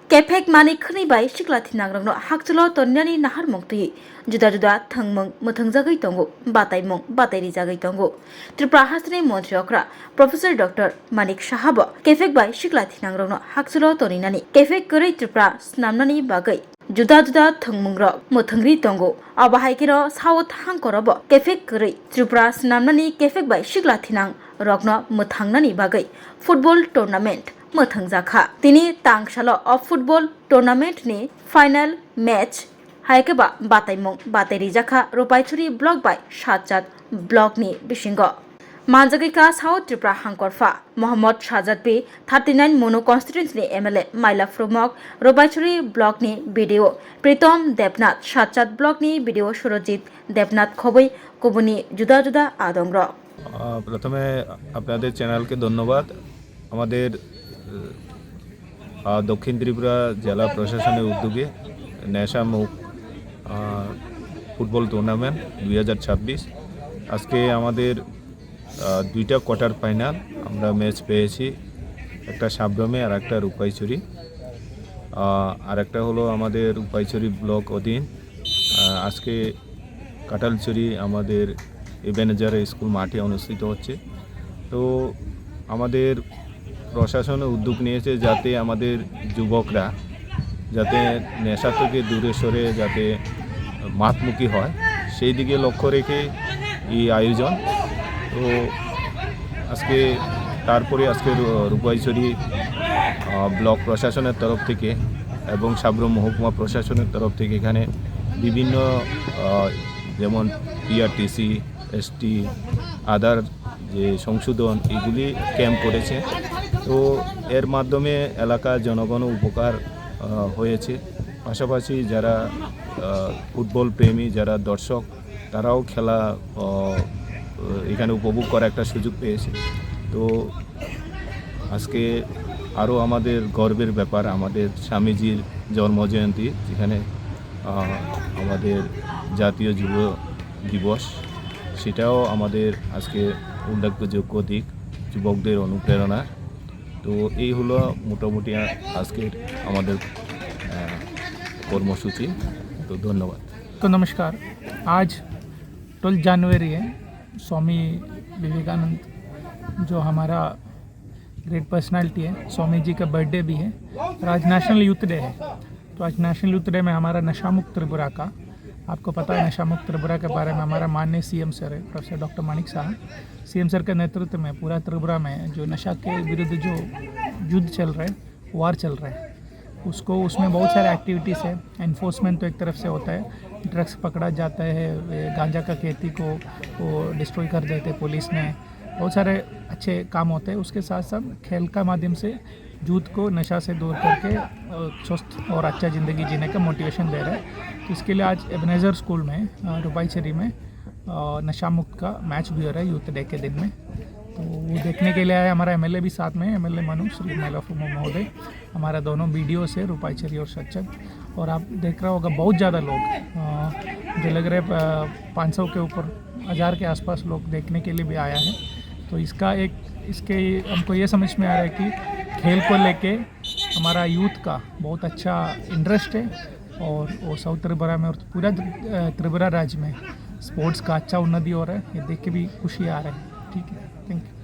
Kefek mani khnibai sikla thinangrangno hakchulo tonyani nahar mongtui juda juda thangmung muthangjagai tongo batairi jagai tongo Tripura hasni montriokra Professor Dr. Manik Shahabo Kefek bai sikla thinangrangno hakchulo toninani Kefek korei Tripura snamnani bagai juda juda thangmungrok muthangri tongo abahaikiro south hangkorobo Kefek korei Tripura snamnani Kefek bai sikla thinang rokno muthangnani bagai football tournament मोथंजाखा तिनी तांगशालो अफ football tournament नि final match हायकेबा बाताइमंग बाताइरिजाखा Rupaichhari block by सातजात block नि बिसिंगो मानजागिका साउथ त्रिपुरा हांकरफा मोहम्मद शाहजाद बी 39 मोनो कॉन्स्टिट्यूएंसी एमएलए माइला फ्रुमक रोपाइछुरी ब्लॉक नि बीडीओ प्रीतम देवनाथ सातजात ब्लॉक नि बीडीओ सुरजित देवनाथ खबै कुबुनी जुदा जुदा आदंग्र प्रथमे आपनादेर चैनल के धन्यवाद আমাদের দক্ষিণ ত্রিপুরা জেলা প্রশাসনের উদ্যোগে নেশামুক্ত ফুটবল টুর্নামেন্ট 2026 আজকে আমাদের দুইটা কোয়ার্টার ফাইনাল আমরা ম্যাচ পেয়েছি একটা সাবরমে আর একটা রূপাইছড়ি আর একটা হলো আমাদের রূপাইছড়ি ব্লক অধীন আজকে কাটালছড়ি আমাদের এবেনেজার স্কুল মাঠে অনুষ্ঠিত হচ্ছে তো আমাদের প্রশাসনের উদ্যোগ নিয়েছে যাতে আমাদের যুবকরা যাতে নেশা থেকে দূরে সরে যাতে মাঠমুখী হয় সেই দিকে লক্ষ্য রেখে এই আয়োজন তো আজকে তারপরে আজকে রূপাইছড়ি ব্লক প্রশাসনের তরফ থেকে এবং সাবরুম মহকুমা প্রশাসনের তরফ থেকে এখানে বিভিন্ন যেমন পিআরটিসি এসটি আদার যে সংশোধন এগুলি ক্যাম্প করেছে তো এর মাধ্যমে এলাকার জনগণ উপকার হয়েছে পাশাপাশি যারা ফুটবল প্রেমী যারা দর্শক তারাও খেলা এখানে উপভোগ করার একটা সুযোগ পেয়েছে তো আজকে আরও আমাদের গর্বের ব্যাপার আমাদের স্বামীজির জন্মজয়ন্তী যেখানে আমাদের জাতীয় যুব দিবস সেটাও আমাদের আজকে উল্লেখযোগ্য দিক যুবকদের অনুপ্রেরণা তো এই হলো মোটামুটি আজকের আমাদের কর্মসূচি তো ধন্যবাদ। तो नमस्कार, आज 12 जनवरी है, स्वामी विवेकानंद जो हमारा ग्रेट पर्सनालिटी है, स्वामी जी का बर्थडे भी है और आज नेशनल यूथ डे है। तो आज नेशनल यूथ डे में हमारा नशा मुक्त त्रिपुरा का आपको पता है नशा मुक्त त्रिपुरा के बारे में हमारा माननीय सीएम सर है प्रोफेसर डॉक्टर मानिक साहब सीएम सर के नेतृत्व में पूरा त्रिपुरा में जो नशा के विरुद्ध जो युद्ध चल रहा है वार चल रहा है उसको उसमें बहुत सारे एक्टिविटीज़ है। एनफोर्समेंट तो एक तरफ से होता है, ड्रग्स पकड़ा जाता है, गांजा का खेती को वो डिस्ट्रॉय कर देते पुलिस ने, बहुत सारे अच्छे काम होते हैं। उसके साथ साथ खेल का माध्यम से यूथ को नशा से दूर करके स्वस्थ और अच्छा ज़िंदगी जीने का मोटिवेशन दे रहे हैं। तो इसके लिए आज एबनेजर स्कूल में रुपाईचरी में नशा मुक्त का मैच भी हो रहा है यूथ डे के दिन में। तो वो देखने के लिए आए हमारा एमएलए भी साथ में, एमएलए मनु श्री मैलाफुमो महोदय, हमारा दोनों बीडीओ से रुपाईचरी और सच्चन। और आप देख रहा होगा बहुत ज़्यादा लोग मुझे लग रहे 500 के ऊपर 1000 के आसपास लोग देखने के लिए भी आया है। तो इसके हमको ये समझ में आ रहा है कि खेल को लेके हमारा यूथ का बहुत अच्छा इंटरेस्ट है और वो साउथ त्रिपुरा में और पूरा त्रिपुरा राज्य में स्पोर्ट्स का अच्छा उन्नति हो रहा है। ये देख के भी खुशी आ रहा है। ठीक है, थैंक यू।